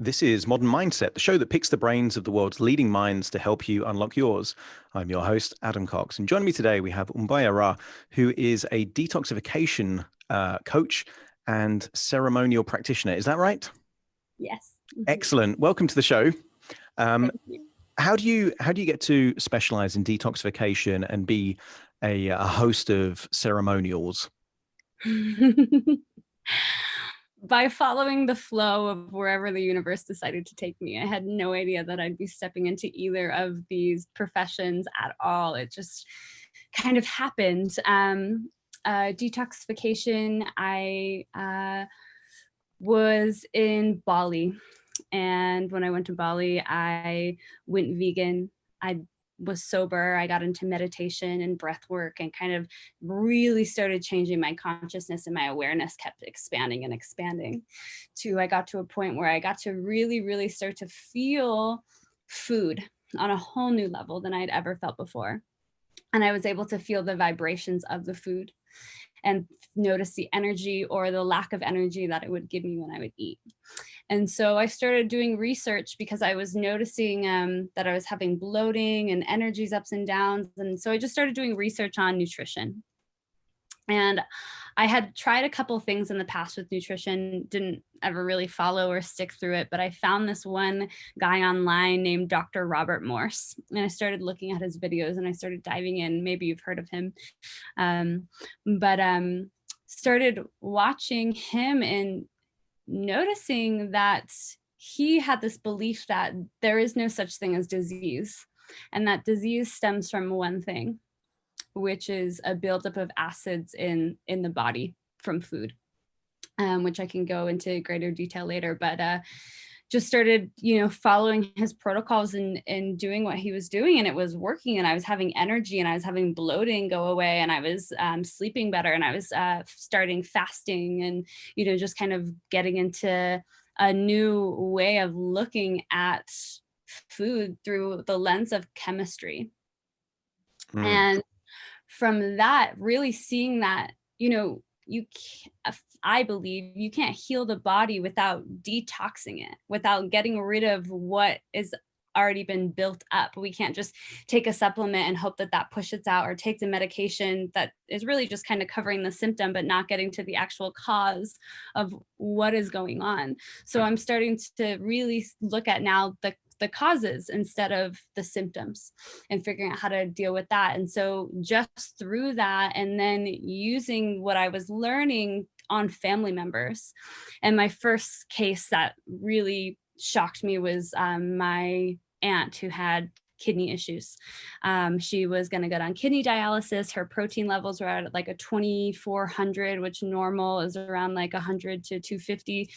This is Modern Mindset, the show that picks the brains of the world's leading minds to help you unlock yours. I'm your host, Adam Cox. And joining me today, we have Ombiya, who is a detoxification coach and ceremonial practitioner. Is that right? Yes. Excellent. Welcome to the show. Thank you. How do you get to specialize in detoxification and be a host of ceremonials? By following the flow of wherever the universe decided to take me. I had no idea that I'd be stepping into either of these professions at all. It just kind of happened. Detoxification, I was in Bali. And when I went to Bali, I went vegan. I was sober. I got into meditation and breath work and kind of really started changing my consciousness, and my awareness kept expanding and expanding I got to a point where I got to really, really start to feel food on a whole new level than I'd ever felt before. And I was able to feel the vibrations of the food and notice the energy or the lack of energy that it would give me when I would eat. And so I started doing research because I was noticing that I was having bloating and energies ups and downs. And so I just started doing research on nutrition. And I had tried a couple things in the past with nutrition, didn't ever really follow or stick through it, but I found this one guy online named Dr. Robert Morse. And I started looking at his videos and I started diving in. Maybe you've heard of him. Started watching him and noticing that he had this belief that there is no such thing as disease, and that disease stems from one thing, which is a buildup of acids in the body from food, which I can go into greater detail later. But just started, following his protocols and doing what he was doing, and it was working. And I was having energy, and I was having bloating go away, and I was sleeping better, and I was starting fasting, and just kind of getting into a new way of looking at food through the lens of chemistry. And from that, really seeing that, I believe you can't heal the body without detoxing it, without getting rid of what is already been built up. We can't just take a supplement and hope that that pushes out, or take the medication that is really just kind of covering the symptom, but not getting to the actual cause of what is going on. So I'm starting to really look at now the causes instead of the symptoms, and figuring out how to deal with that. And so just through that, and then using what I was learning on family members. And my first case that really shocked me was my aunt who had kidney issues. She was going to get on kidney dialysis. Her protein levels were at like a 2,400, which normal is around like 100 to 250.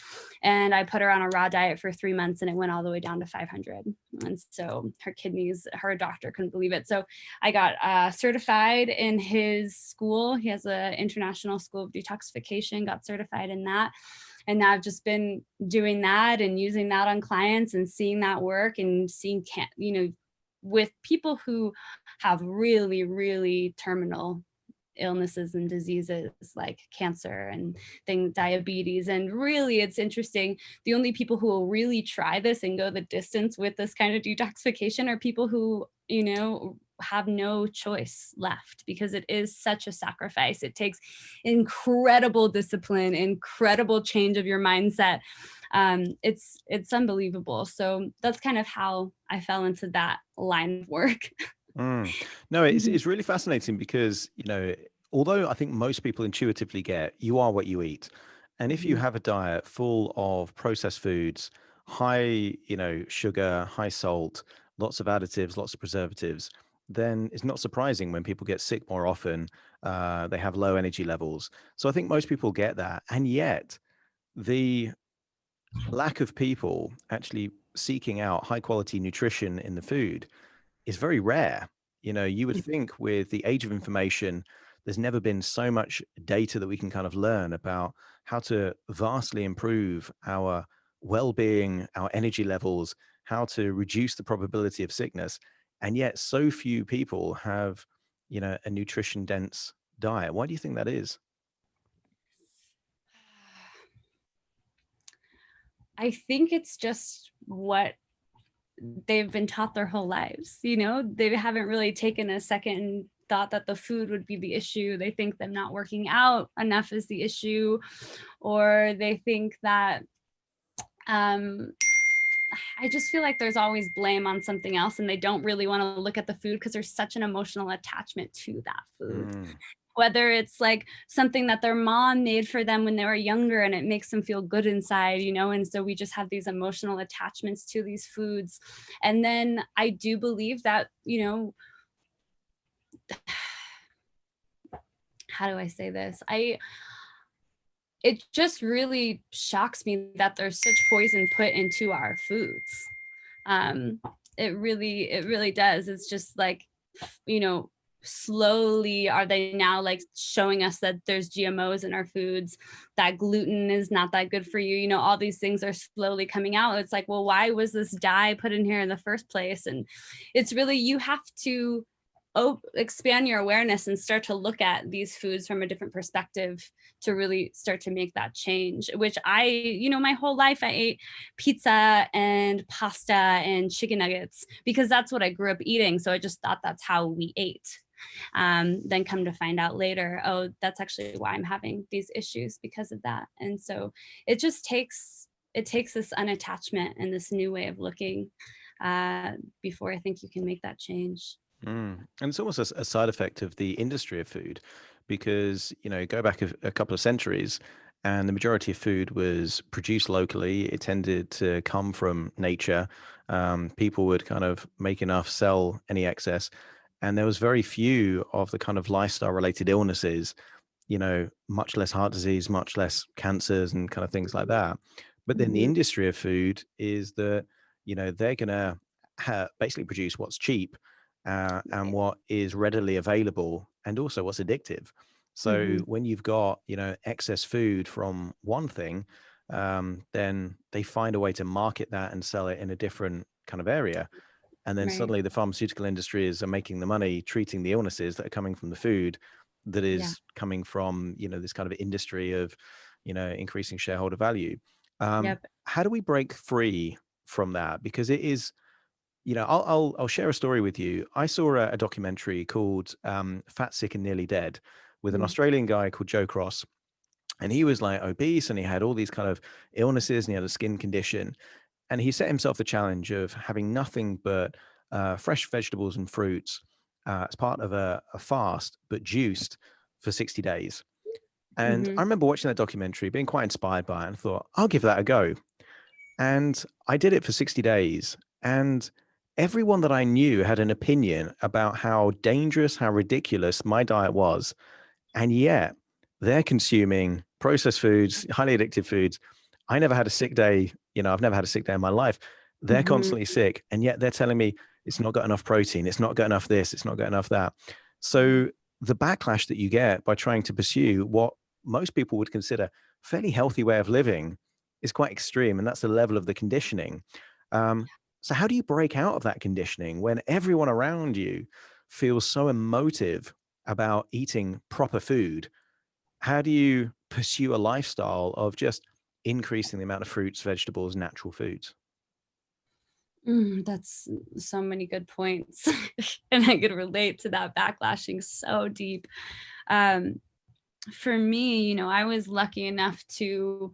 And I put her on a raw diet for 3 months, and it went all the way down to 500. And so her kidneys, her doctor couldn't believe it. So I got certified in his school. He has an international school of detoxification, got certified in that. And now I've just been doing that and using that on clients and seeing that work, and seeing, with people who have really, really terminal illnesses and diseases like cancer and diabetes. And really, it's interesting. The only people who will really try this and go the distance with this kind of detoxification are people who, have no choice left, because it is such a sacrifice. It takes incredible discipline, incredible change of your mindset. It's unbelievable. So that's kind of how I fell into that line of work. No, it's really fascinating because, although I think most people intuitively get you are what you eat. And if you have a diet full of processed foods, high, sugar, high salt, lots of additives, lots of preservatives, then it's not surprising when people get sick more often. They have low energy levels. So I think most people get that. And yet the lack of people actually seeking out high quality nutrition in the food is very rare. You would think with the age of information, there's never been so much data that we can kind of learn about how to vastly improve our well-being, our energy levels, how to reduce the probability of sickness. And yet so few people have, a nutrition dense diet. Why do you think that is? I think it's just what they've been taught their whole lives. They haven't really taken a second and thought that the food would be the issue. They think them not working out enough is the issue, or they think that um I just feel like there's always blame on something else, and they don't really want to look at the food because there's such an emotional attachment to that food. Mm, Whether it's like something that their mom made for them when they were younger and it makes them feel good inside, and so we just have these emotional attachments to these foods. And then I do believe that, how do I say this? It just really shocks me that there's such poison put into our foods. Um, it really does. It's just like, you know, slowly are they now like showing us that there's GMOs in our foods, that gluten is not that good for you. All these things are slowly coming out. It's like, well, why was this dye put in here in the first place? And it's really, you have to expand your awareness and start to look at these foods from a different perspective to really start to make that change, which my whole life I ate pizza and pasta and chicken nuggets because that's what I grew up eating. So I just thought that's how we ate. Then come to find out later, oh, that's actually why I'm having these issues because of that. And so it takes this unattachment and this new way of looking before I think you can make that change. mm. And it's almost a side effect of the industry of food because, go back a couple of centuries and the majority of food was produced locally. It tended to come from nature. People would kind of make enough, sell any excess. And there was very few of the kind of lifestyle related illnesses, much less heart disease, much less cancers and kind of things like that. But then the Mhm. industry of food is that, they're going to basically produce what's cheap and Right. what is readily available and also what's addictive. So Mhm. when you've got, excess food from one thing, then they find a way to market that and sell it in a different kind of area. And then Right. suddenly the pharmaceutical industries are making the money treating the illnesses that are coming from the food that Yeah. is coming from, this kind of industry of, increasing shareholder value. Yep. How do we break free from that? Because it is, I'll share a story with you. I saw a documentary called Fat, Sick and Nearly Dead with an Mm. Australian guy called Joe Cross. And he was like obese and he had all these kind of illnesses and he had a skin condition. And he set himself the challenge of having nothing but fresh vegetables and fruits as part of a fast, but juiced for 60 days. And I Mhm. remember watching that documentary, being quite inspired by it, and thought, I'll give that a go. And I did it for 60 days. And everyone that I knew had an opinion about how dangerous, how ridiculous my diet was. And yet they're consuming processed foods, highly addictive foods. I never had a sick day. I've never had a sick day in my life. They're Mhm. constantly sick. And yet they're telling me it's not got enough protein. It's not got enough this. It's not got enough that. Yeah. So the backlash that you get by trying to pursue what most people would consider fairly healthy way of living is quite extreme. And that's the level of the conditioning. Um, so how do you break out of that conditioning when everyone around you feels so emotive about eating proper food? How do you pursue a lifestyle of just increasing the amount of fruits, vegetables, natural foods? That's so many good points. And I could relate to that backlashing so deep. Um, for me, I was lucky enough to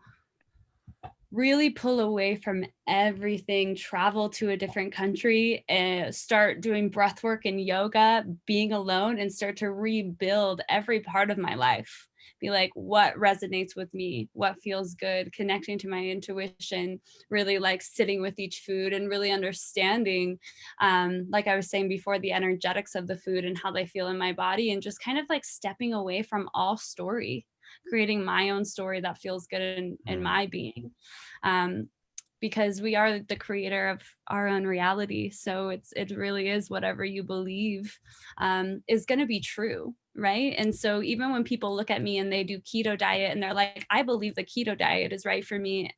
really pull away from everything, travel to a different country, and start doing breath work and yoga, being alone, and start to rebuild every part of my life. Be like, what resonates with me? What feels good? Connecting to my intuition, really like sitting with each food and really understanding, like I was saying before, the energetics of the food and how they feel in my body, and just kind of like stepping away from all story, creating my own story that feels good in Mm, my being. um, because we are the creator of our own reality. So it really is whatever you believe is going to be true, right? And so even when people look at me and they do keto diet and they're like, I believe the keto diet is right for me,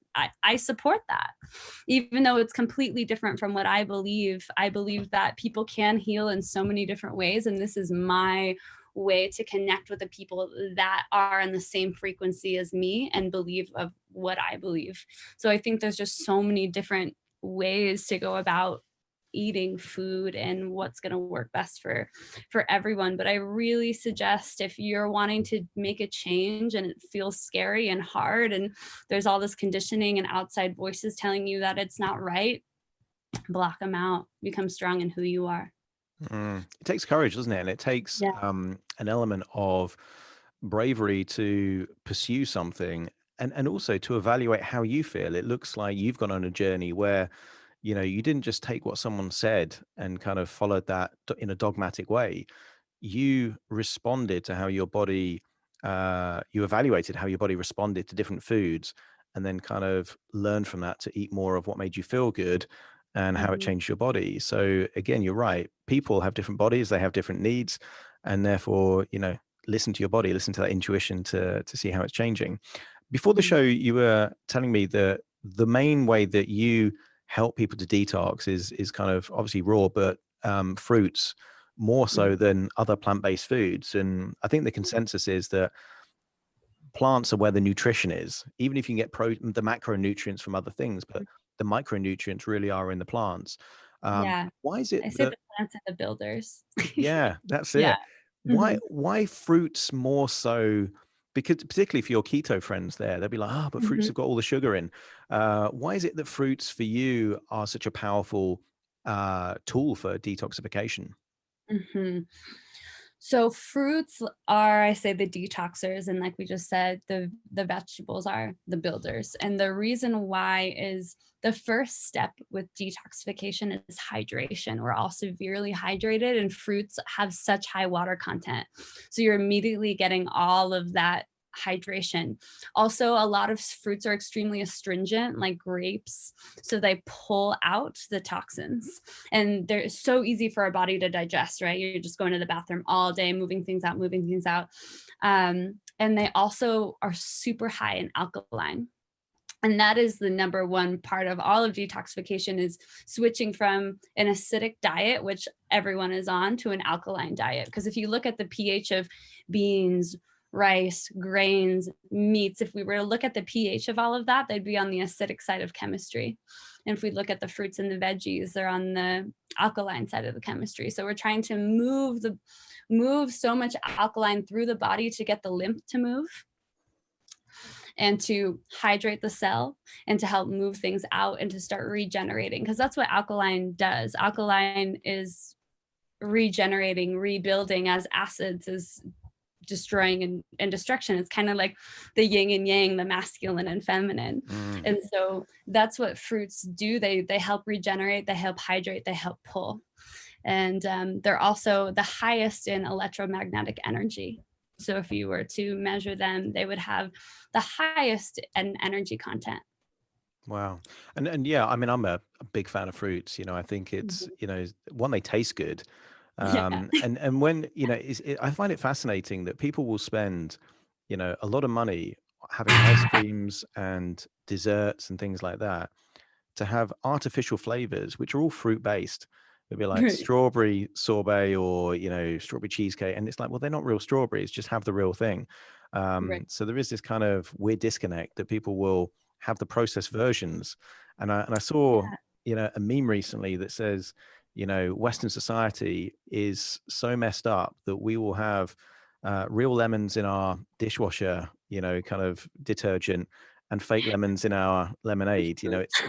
I support that. Even though it's completely different from what I believe that people can heal in so many different ways. And this is my way to connect with the people that are on the same frequency as me and believe of what I believe. So I think there's just so many different ways to go about eating food and what's going to work best for everyone. But I really suggest, if you're wanting to make a change and it feels scary and hard and there's all this conditioning and outside voices telling you that it's not right, block them out, become strong in who you are. It takes courage, doesn't it? And it takes Yeah. an element of bravery to pursue something, and also to evaluate how you feel. It looks like you've gone on a journey where, you didn't just take what someone said and kind of followed that in a dogmatic way. You responded to how your body, you evaluated how your body responded to different foods, and then kind of learned from that to eat more of what made you feel good and how it Mhm. changed your body. So again, you're right. People have different bodies, they have different needs, and therefore, listen to your body, listen to that intuition to see how it's changing. Before the Mhm. show, you were telling me that the main way that you help people to detox is kind of obviously raw, but fruits more Mhm. so than other plant-based foods. And I think the consensus is that plants are where the nutrition is, even if you can get the macronutrients from other things, but the micronutrients really are in the plants. Yeah. Why is it I say that, the plants are the builders. yeah, that's Yeah. it. Why Mhm. why fruits more so? Because particularly for your keto friends there, they'll be like, but fruits Mhm. have got all the sugar in. Why is it that fruits for you are such a powerful tool for detoxification? Mhm. So fruits are, I say, the detoxers, and like we just said, the vegetables are the builders. And the reason why is the first step with detoxification is hydration. We're all severely hydrated, and fruits have such high water content. So you're immediately getting all of that hydration. Also, a lot of fruits are extremely astringent, like grapes, so they pull out the toxins, and they're so easy for our body to digest, right? You're just going to the bathroom all day, moving things out, moving things out. And they also are super high in alkaline. And that is the number one part of all of detoxification, is switching from an acidic diet, which everyone is on, to an alkaline diet. Because if you look at the pH of beans, rice, grains, meats, if we were to look at the pH of all of that, they'd be on the acidic side of chemistry. And if we look at the fruits and the veggies, they're on the alkaline side of the chemistry. So we're trying to move so much alkaline through the body to get the lymph to move and to hydrate the cell and to help move things out and to start regenerating, because that's what alkaline does. Alkaline is regenerating, rebuilding, as acids is destroying and destruction. It's kind of like the yin and yang, the masculine and feminine. Mm, And so that's what fruits do. They help regenerate, they help hydrate, they help pull. And they're also the highest in electromagnetic energy. So if you were to measure them, they would have the highest in energy content. wow. And yeah, I mean, I'm a big fan of fruits. I think it's, Mhm. one, they taste good. Yeah. And when, I find it fascinating that people will spend, a lot of money having ice creams and desserts and things like that to have artificial flavors, which are all fruit based. It'd be like Right. strawberry sorbet or, strawberry cheesecake. And it's like, well, they're not real strawberries, just have the real thing. Right. So there is this kind of weird disconnect that people will have the processed versions. And I saw, Yeah. a meme recently that says, Western society is so messed up that we will have real lemons in our dishwasher, kind of detergent, and fake lemons in our lemonade. It's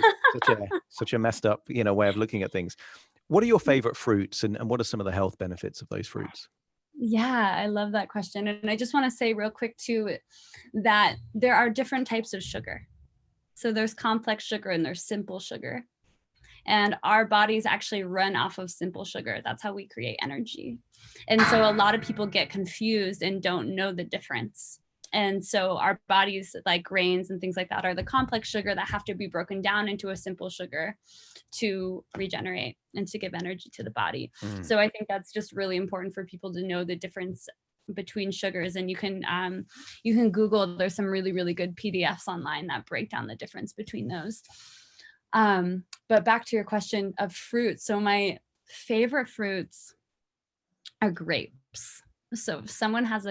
such a messed up, way of looking at things. What are your favorite fruits, and what are some of the health benefits of those fruits? Yeah, I love that question. And I just want to say real quick too that there are different types of sugar. So there's complex sugar and there's simple sugar. And our bodies actually run off of simple sugar. That's how we create energy. And so a lot of people get confused and don't know the difference. And so our bodies, like grains and things like that, are the complex sugar that have to be broken down into a simple sugar to regenerate and to give energy to the body. Mm. So I think that's just really important for people to know the difference between sugars. And you can Google, there's some really, really good PDFs online that break down the difference between those. But back to your question of fruits. So my favorite fruits are grapes. So if someone has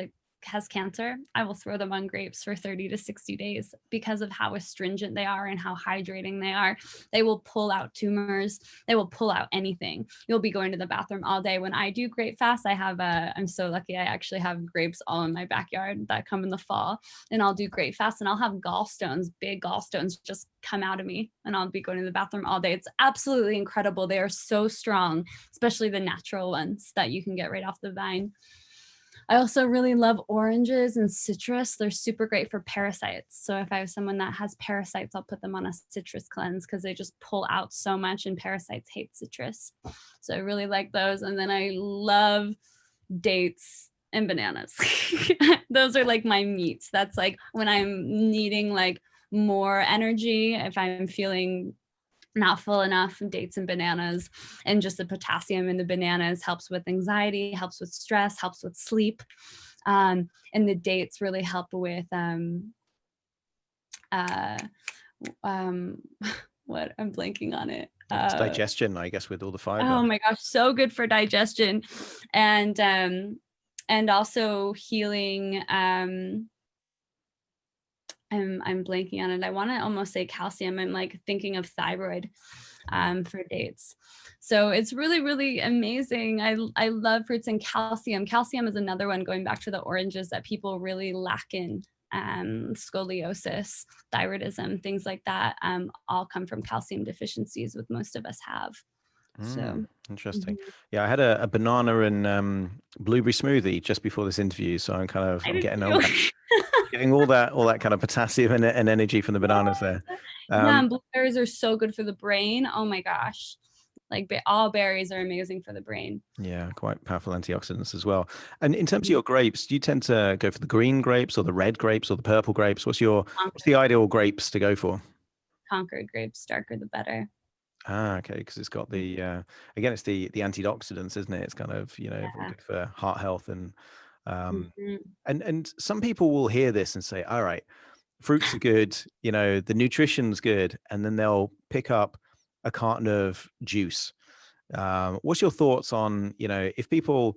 cancer, I will throw them on grapes for 30 to 60 days because of how astringent they are and how hydrating they are. They will pull out tumors. They will pull out anything. You'll be going to the bathroom all day. When I do grape fast, I'm so lucky. I actually have grapes all in my backyard that come in the fall, and I'll do grape fast and I'll have gallstones, big gallstones just come out of me, and I'll be going to the bathroom all day. It's absolutely incredible. They are so strong, especially the natural ones that you can get right off the vine. I also really love oranges and citrus. They're super great for parasites. So if I have someone that has parasites, I'll put them on a citrus cleanse because they just pull out so much, and parasites hate citrus. So I really like those. And then I love dates and bananas. Those are like my meats. That's like when I'm needing like more energy, if I'm feeling not full enough, dates and bananas, and just the potassium in the bananas helps with anxiety, helps with stress, helps with sleep. And the dates really help with uh, what, I'm blanking on it. It's digestion, I guess, with all the fiber. Oh my gosh, so good for digestion, and also healing. I'm blanking on it. I want to almost say calcium. I'm like thinking of thyroid for dates. So it's really, really amazing. I love fruits and calcium. Calcium is another one, going back to the oranges, that people really lack in. Scoliosis, thyroidism, things like that, all come from calcium deficiencies, with most of us have. So Interesting. mhm. Yeah, I had a banana and blueberry smoothie just before this interview, so I I'm did getting too. all that kind of potassium and energy from the bananas there. Yeah, Um, and blueberries are so good for the brain. Oh my gosh. Like all berries are amazing for the brain. yeah, quite powerful antioxidants as well. And in terms of your grapes, do you tend to go for the green grapes or the red grapes or the purple grapes? What's the ideal grapes to go for? Concord grapes, darker the better. Ah, okay, because it's got the again, it's the antioxidants, isn't it? It's kind of, very Yeah. good for heart health um Mhm. and some people will hear this and say, all right, fruits are good, the nutrition's good, and then they'll pick up a carton of juice. What's your thoughts on, if people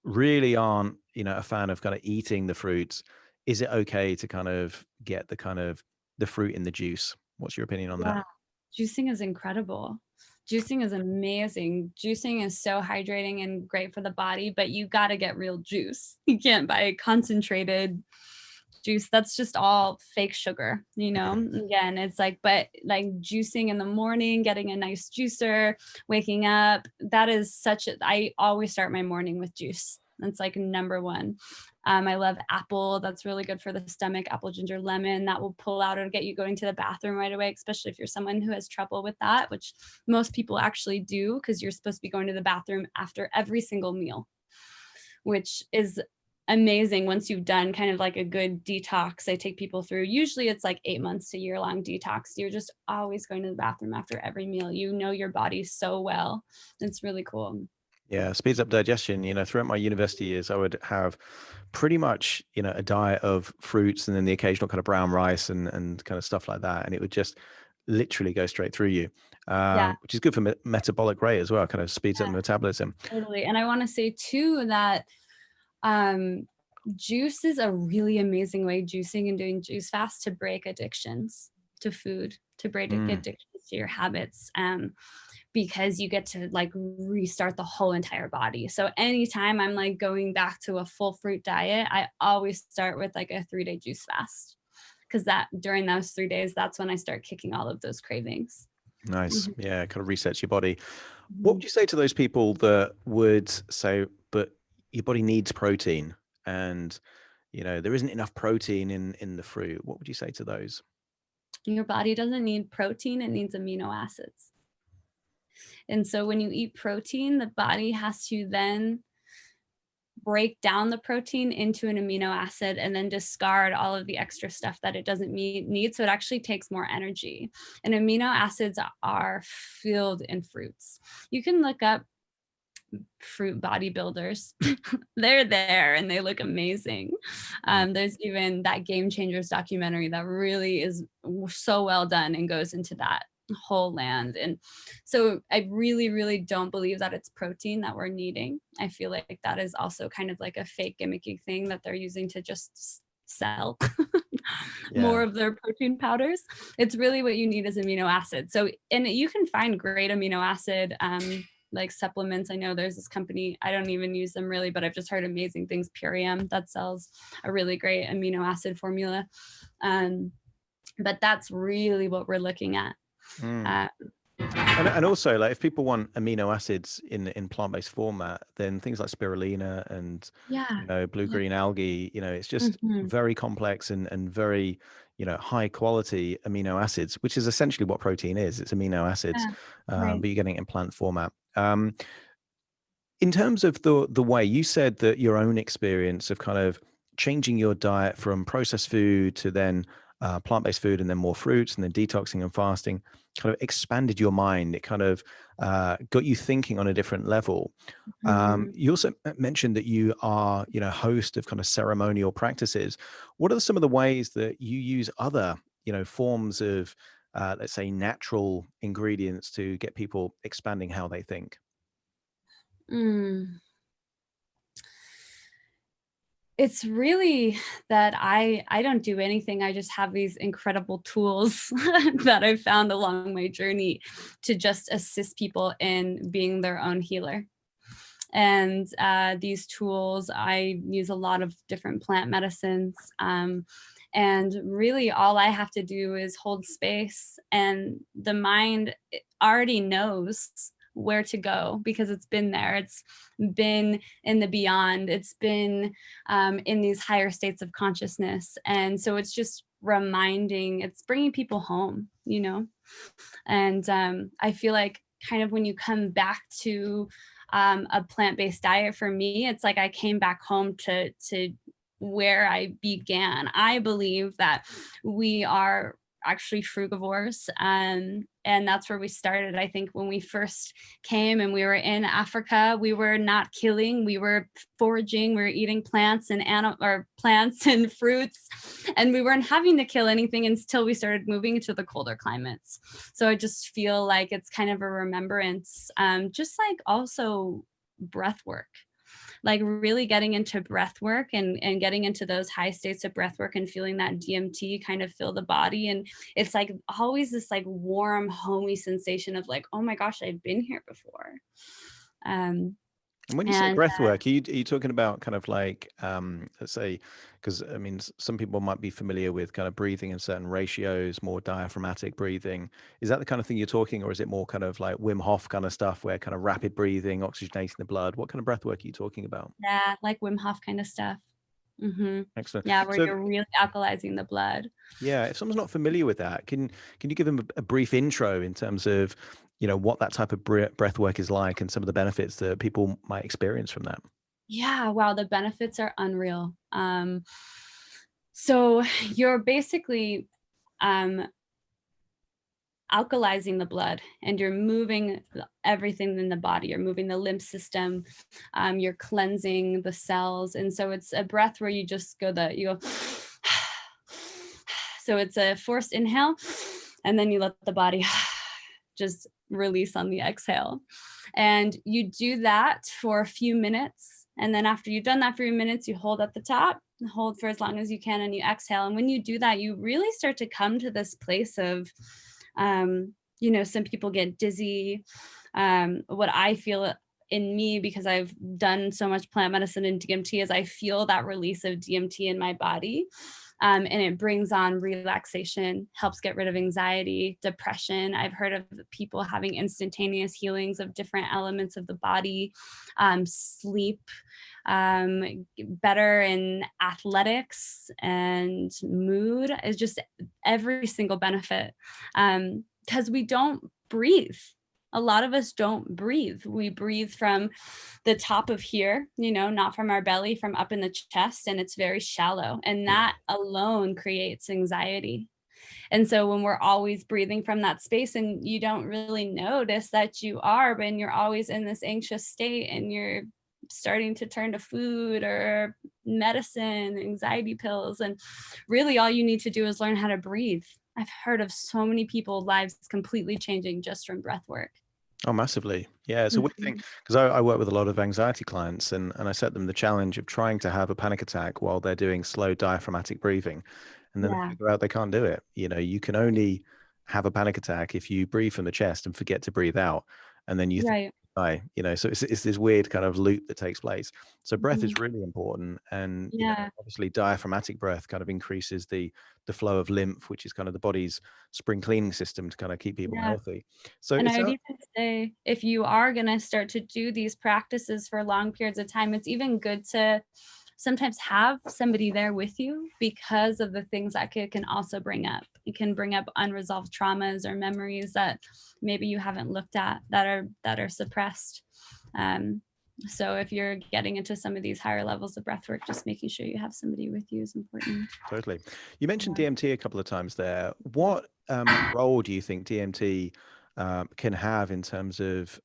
really aren't, a fan of kind of eating the fruits, is it okay to kind of get the fruit in the juice? What's your opinion on that? Yeah. Juicing is incredible. Juicing is amazing. Juicing is so hydrating and great for the body, but you got to get real juice. You can't buy concentrated juice. That's just all fake sugar, Again, it's like, but like juicing in the morning, getting a nice juicer, waking up, I always start my morning with juice. That's like number one. I love apple. That's really good for the stomach. Apple, ginger, lemon. That will pull out or get you going to the bathroom right away, especially if you're someone who has trouble with that, which most people actually do, because you're supposed to be going to the bathroom after every single meal, which is amazing. Once you've done kind of like a good detox, I take people through, usually it's like 8 months to year-long detox. You're just always going to the bathroom after every meal. You know your body so well. It's really cool. Yeah, speeds up digestion. Throughout my university years, I would have pretty much, a diet of fruits and then the occasional kind of brown rice and kind of stuff like that. And it would just literally go straight through you, Yeah, which is good for metabolic rate as well, kind of speeds up the metabolism. totally. And I want to say too that um, juice is a really amazing way, juicing and doing juice fast, to break addictions to food, to break Mm, addictions to your habits. Because you get to like restart the whole entire body. So anytime I'm like going back to a full fruit diet, I always start with like a 3-day juice fast, because that during those 3 days, that's when I start kicking all of those cravings. nice. Mhm. Yeah, kind of resets your body. What would Mhm. you say to those people that would say, but your body needs protein and, there isn't enough protein in the fruit? What would you say to those? Your body doesn't need protein, it needs amino acids. And so when you eat protein, the body has to then break down the protein into an amino acid and then discard all of the extra stuff that it doesn't need. So it actually takes more energy. And amino acids are filled in fruits. You can look up fruit bodybuilders. They're there and they look amazing. Mm, There's even that Game Changers documentary that really is so well done and goes into that whole land. And so I really, really don't believe that it's protein that we're needing. I feel like that is also kind of like a fake gimmicky thing that they're using to just sell Yeah. more of their protein powders. It's really what you need is amino acids. So, and you can find great amino acid like supplements. I know there's this company, I don't even use them really, but I've just heard amazing things, Purium, that sells a really great amino acid formula. But that's really what we're looking at. Mm. Uh, And also, like, if people want amino acids in plant-based format, then things like spirulina and, yeah. you know, Yeah. blue-green algae, you know, it's just Mhm. very complex and very, you know, high quality amino acids, which is essentially what protein is. It's amino acids, Yeah. Right. but you're getting it in plant format. In terms of the way you said that your own experience of kind of changing your diet from processed food to then plant-based food and then more fruits and then detoxing and fasting kind of expanded your mind. It kind of got you thinking on a different level. Mhm. You also mentioned that you are, you know, host of kind of ceremonial practices. What are some of the ways that you use other, you know, forms of, let's say, natural ingredients to get people expanding how they think? Mm. It's really that I don't do anything. I just have these incredible tools that I've found along my journey to just assist people in being their own healer. And these tools, I use a lot of different plant medicines. And really, all I have to do is hold space, and the mind already knows where to go because it's been there. It's been in the beyond. It's been in these higher states of consciousness. And so it's just reminding, it's bringing people home, you know? And I feel like kind of when you come back to a plant-based diet, for me, it's like I came back home to where I began. I believe that we are actually frugivores, and that's where we started. I think when we first came and we were in Africa, we were not killing, we were foraging, we were eating plants and or plants and fruits, and we weren't having to kill anything until we started moving to the colder climates. So I just feel like it's kind of a remembrance, just like also breath work, like really getting into breath work and getting into those high states of breath work and feeling that DMT kind of fill the body. And it's like always this like warm, homey sensation of like, oh my gosh, I've been here before. Um, And when you say and breath work, are you talking about kind of like, let's say, because I mean, some people might be familiar with kind of breathing in certain ratios, more diaphragmatic breathing. Is that the kind of thing you're talking, or is it more kind of like Wim Hof kind of stuff where kind of rapid breathing, oxygenating the blood? What kind of breath work are you talking about? yeah, like Wim Hof kind of stuff. Excellent. Yeah, where So you're really alkalizing the blood. yeah, if someone's not familiar with that, can you give them a brief intro in terms of, you know, what that type of breath work is like and some of the benefits that people might experience from that? Yeah, wow, the benefits are unreal. So you're basically um, alkalizing the blood, and you're moving everything in the body. You're moving the lymph system, you're cleansing the cells. And so it's a breath where you just you go so it's a forced inhale, and then you let the body just release on the exhale. And you do that for a few minutes, and then after you've done that for a few minutes, you hold at the top, hold for as long as you can, and you exhale. And when you do that, you really start to come to this place of some people get dizzy. What I feel in me, because I've done so much plant medicine and DMT, is I feel that release of DMT in my body. And it brings on relaxation, helps get rid of anxiety, depression. I've heard of people having instantaneous healings of different elements of the body, sleep, better in athletics and mood, is just every single benefit. Because we don't breathe. A lot of us don't breathe. We breathe from the top of here, not from our belly, from up in the chest, and it's very shallow. And that alone creates anxiety. And so when we're always breathing from that space and you don't really notice that you are, but you're always in this anxious state and you're starting to turn to food or medicine, anxiety pills. And really all you need to do is learn how to breathe. I've heard of so many people lives completely changing just from breath work. Oh, massively. Yeah, it's a weird thing Mhm. because I work with a lot of anxiety clients, and I set them the challenge of trying to have a panic attack while they're doing slow diaphragmatic breathing. And then they Yeah, figure out they can't do it. You know, you can only have a panic attack if you breathe from the chest and forget to breathe out. And then you think right. you die, you know, so it's this weird kind of loop that takes place. So breath Mhm. is really important. And, you know, Yeah, obviously diaphragmatic breath kind of increases the flow of lymph, which is kind of the body's spring cleaning system to kind of keep people yeah. healthy. So And it's I would even say if you are going to start to do these practices for long periods of time, it's even good to sometimes have somebody there with you because of the things that can also bring up. It can bring up unresolved traumas or memories that maybe you haven't looked at that are suppressed. Um, so if you're getting into some of these higher levels of breath work, just making sure you have somebody with you is important. Totally. You mentioned Yeah. DMT a couple of times there. What role do you think DMT can have in terms of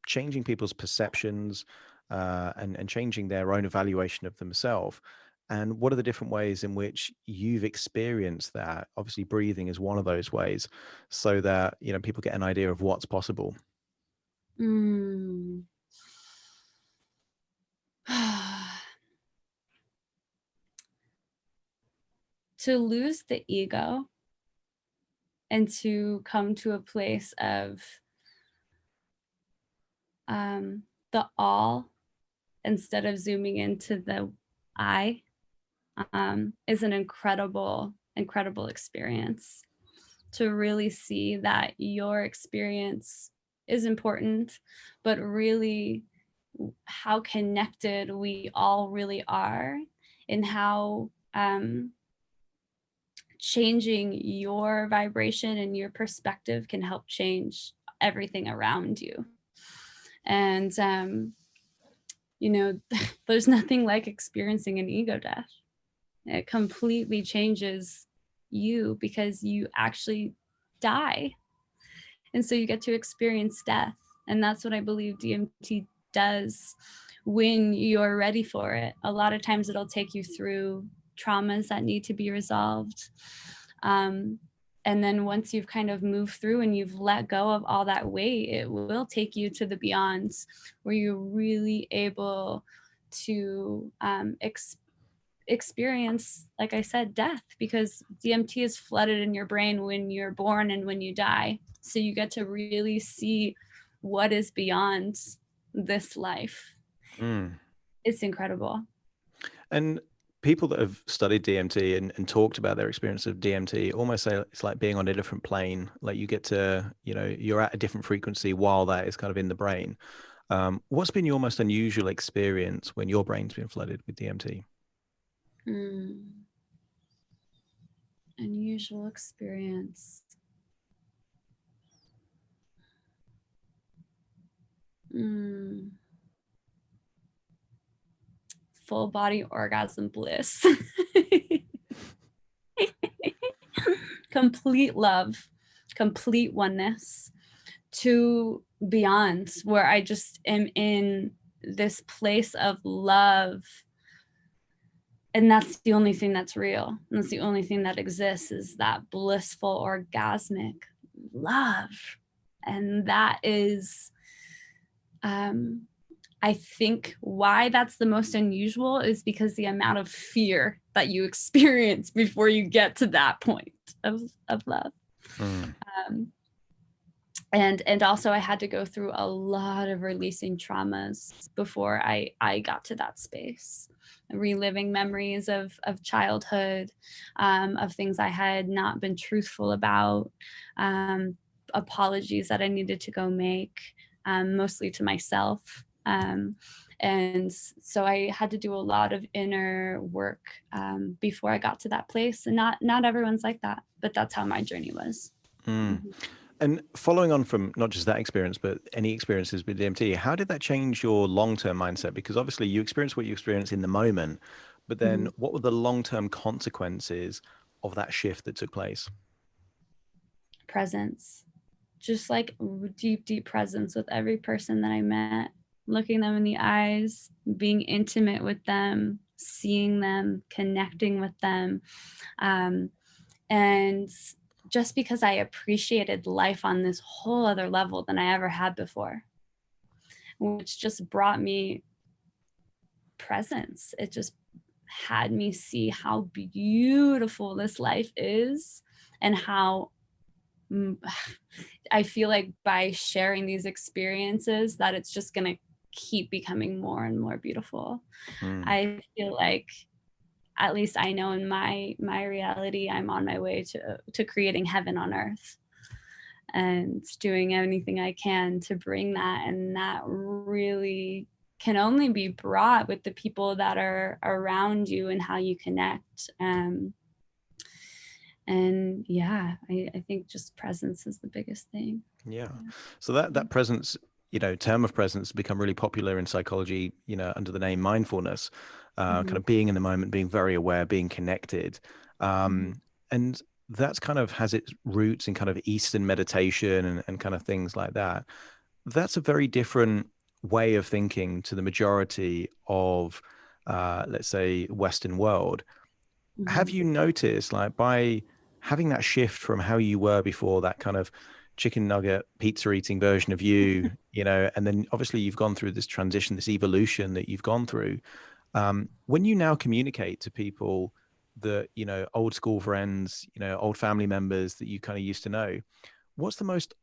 changing people's perceptions and changing their own evaluation of themselves? And what are the different ways in which you've experienced that? Obviously, breathing is one of those ways, so that you know people get an idea of what's possible. Mm. To lose the ego and to come to a place of the all instead of zooming into the I is an incredible experience to really see that your experience is important, but really how connected we all really are and how changing your vibration and your perspective can help change everything around you. And, you know, there's nothing like experiencing an ego death. It completely changes you because you actually die. And so you get to experience death. And that's what I believe DMT does when you're ready for it. A lot of times it'll take you through traumas that need to be resolved. Um, and then once you've kind of moved through and you've let go of all that weight, it will take you to the beyonds where you're really able to experience, like I said, death, because DMT is flooded in your brain when you're born and when you die. So you get to really see what is beyond this life. Mm. It's incredible. And people that have studied DMT and talked about their experience of DMT almost say it's like being on a different plane. Like you get to, you know, you're at a different frequency while that is kind of in the brain. What's been your most unusual experience when your brain's been flooded with DMT? Mm, unusual experience. Mm, full body orgasm bliss. Complete love, complete oneness, to beyond where I just am in this place of love. And that's the only thing that's real. And that's the only thing that exists is that blissful, orgasmic love. And that is, um, I think why that's the most unusual is because the amount of fear that you experience before you get to that point of love. Mm. Um, and also I had to go through a lot of releasing traumas before I got to that space, reliving memories of childhood, of things I had not been truthful about, apologies that I needed to go make, mostly to myself. And so I had to do a lot of inner work before I got to that place, and not everyone's like that, but that's how my journey was. Mm. Mhm. And following on from not just that experience, but any experiences with DMT, how did that change your long-term mindset? Because obviously you experience what you experience in the moment, but then Mhm. what were the long-term consequences of that shift that took place? Presence, just like deep presence with every person that I met, looking them in the eyes, being intimate with them, seeing them, connecting with them. Um, And just because I appreciated life on this whole other level than I ever had before, which just brought me presence. It just had me see how beautiful this life is, and how I feel like by sharing these experiences that it's just going to keep becoming more and more beautiful. I feel like, at least I know in my reality, I'm on my way to creating heaven on earth, and doing anything I can to bring that. And that really can only be brought with the people that are around you and how you connect. And yeah, I think just presence is the biggest thing. Yeah. So that presence, term of presence become really popular in psychology, under the name mindfulness, kind of being in the moment, being very aware, being connected. And that's kind of has its roots in kind of Eastern meditation and kind of things like that. That's a very different way of thinking to the majority of, let's say, Western world. Have you noticed, like, by having that shift from how you were before, that kind of chicken nugget pizza eating version of you, and then obviously you've gone through this transition, this evolution that you've gone through. When you now communicate to people that, old school friends, old family members that you kind of used to know, what's the most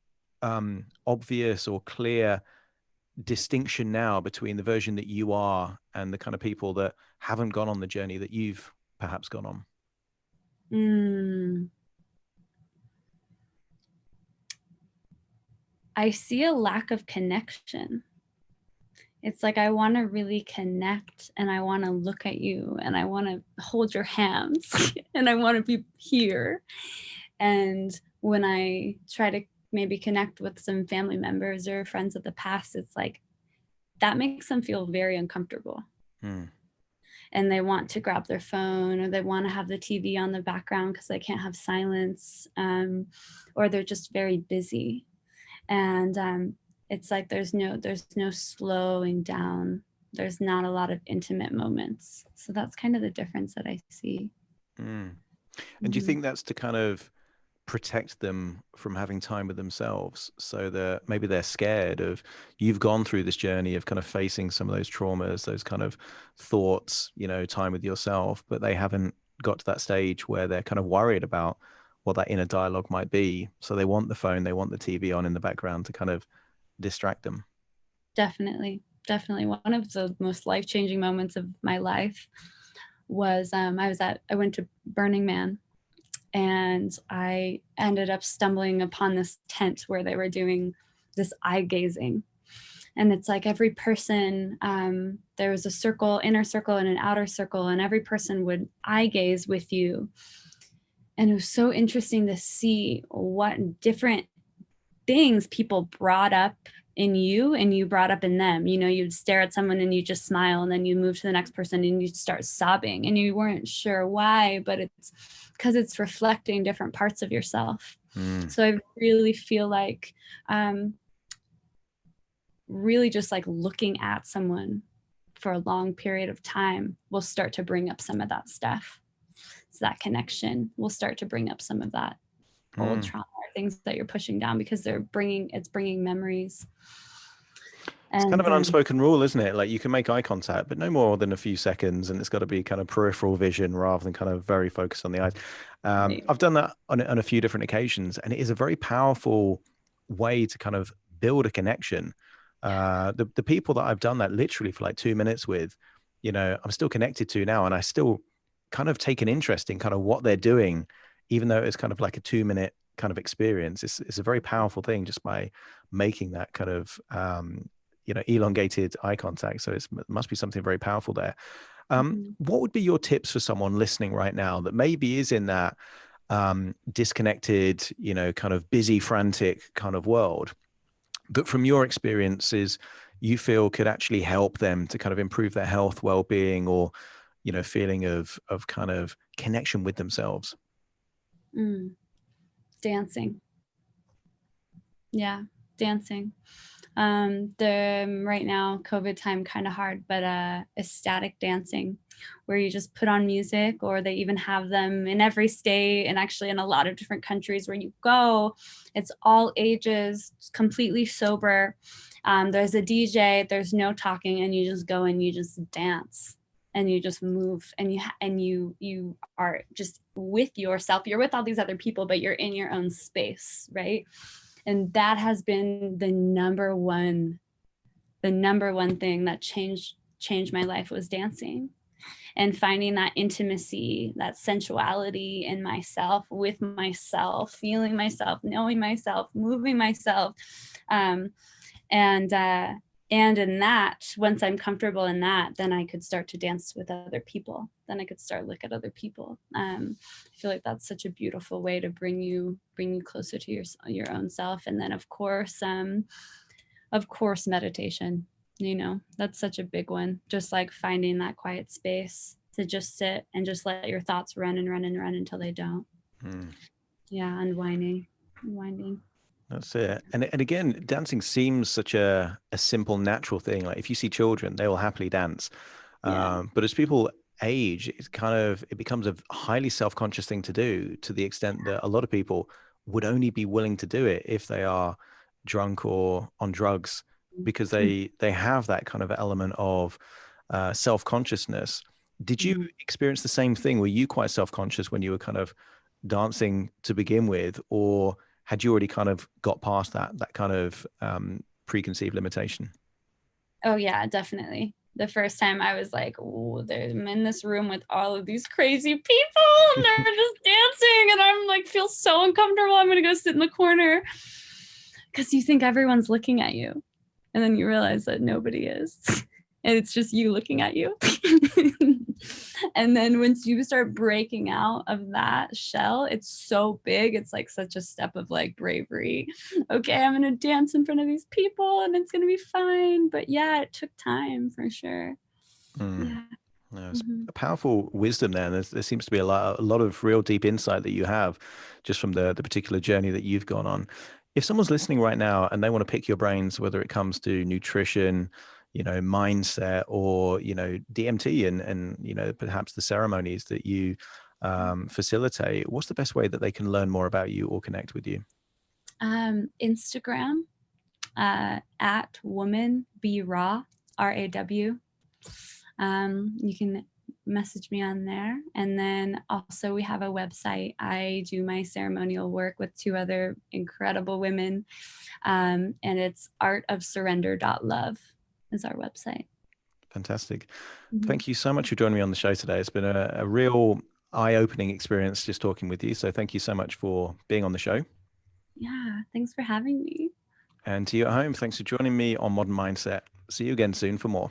obvious or clear distinction now between the version that you are and the kind of people that haven't gone on the journey that you've perhaps gone on? I see a lack of connection. It's like, I want to really connect, and I want to look at you, and I want to hold your hands and I want to be here. And when I try to maybe connect with some family members or friends of the past, it's like that makes them feel very uncomfortable. And they want to grab their phone, or they want to have the TV on the background because they can't have silence, or they're just very busy. And it's like there's no slowing down. There's not a lot of intimate moments. So that's kind of the difference that I see. And do you think that's to kind of protect them from having time with themselves, so that maybe they're scared of, you've gone through this journey of kind of facing some of those traumas, those kind of thoughts, time with yourself, but they haven't got to that stage where they're kind of worried about what that inner dialogue might be. So they want the phone, they want the TV on in the background to kind of distract them. Definitely. One of the most life-changing moments of my life was I went to Burning Man, and I ended up stumbling upon this tent where they were doing this eye gazing. And it's like every person, there was a circle, inner circle and an outer circle, and every person would eye gaze with you. And it was so interesting to see what different things people brought up in you and you brought up in them. You'd stare at someone and you just smile, and then you move to the next person and you start sobbing, and you weren't sure why, but it's because it's reflecting different parts of yourself. So I really feel like really just like looking at someone for a long period of time will start to bring up some of that stuff. So that connection will start to bring up some of that old trauma, or things that you're pushing down, because it's bringing memories. It's kind of an unspoken rule, isn't it? Like, you can make eye contact, but no more than a few seconds, and it's got to be kind of peripheral vision rather than kind of very focused on the eyes. I've done that on a few different occasions, and it is a very powerful way to kind of build a connection. The people that I've done that literally for like 2 minutes with, I'm still connected to now, and I still kind of take an interest in kind of what they're doing, even though it's kind of like a 2 minute kind of experience. It's a very powerful thing just by making that kind of elongated eye contact. So it must be something very powerful there. What would be your tips for someone listening right now that maybe is in that disconnected, kind of busy, frantic kind of world, that from your experiences you feel could actually help them to kind of improve their health, well-being, or feeling of kind of connection with themselves? Dancing. Yeah, dancing. The right now COVID time kind of hard, but ecstatic dancing, where you just put on music, or they even have them in every state and actually in a lot of different countries where you go. It's all ages, it's completely sober. There's a DJ, there's no talking, and you just go and you just dance and you just move, and you are just with yourself. You're with all these other people, but you're in your own space, right? And that has been the number one thing that changed my life, was dancing, and finding that intimacy, that sensuality in myself, with myself, feeling myself, knowing myself, moving myself. And in that, once I'm comfortable in that, then I could start to dance with other people. Then I could start look at other people. I feel like that's such a beautiful way to bring you closer to your own self. And then of course meditation. That's such a big one. Just like finding that quiet space to just sit and just let your thoughts run and run and run until they don't. Yeah, unwinding. That's it. And again, dancing seems such a simple, natural thing. Like if you see children, they will happily dance. Yeah. But as people age, it becomes a highly self-conscious thing to do, to the extent that a lot of people would only be willing to do it if they are drunk or on drugs, because they have that kind of element of self-consciousness. Did you experience the same thing? Were you quite self-conscious when you were kind of dancing to begin with, or had you already kind of got past that kind of preconceived limitation? Oh yeah, definitely. The first time I was like, oh, I'm in this room with all of these crazy people and they're just dancing, and I'm like, feel so uncomfortable. I'm gonna go sit in the corner, because you think everyone's looking at you, and then you realize that nobody is. And it's just you looking at you. And then once you start breaking out of that shell, it's so big. It's like such a step of like bravery. Okay, I'm gonna dance in front of these people and it's gonna be fine. But yeah, it took time for sure. Yeah. No, it's a powerful wisdom there. And there seems to be a lot of real deep insight that you have just from the particular journey that you've gone on. If someone's listening right now and they want to pick your brains, whether it comes to nutrition, mindset, or, DMT and perhaps the ceremonies that you facilitate, what's the best way that they can learn more about you or connect with you? Instagram, at woman be raw, RAW. You can message me on there. And then also we have a website. I do my ceremonial work with 2 other incredible women. And it's artofsurrender.love is our website. Fantastic. Thank you so much for joining me on the show today. It's been a real eye-opening experience just talking with you. So thank you so much for being on the show. Yeah, thanks for having me. And to you at home, thanks for joining me on Modern Mindset. See you again soon for more.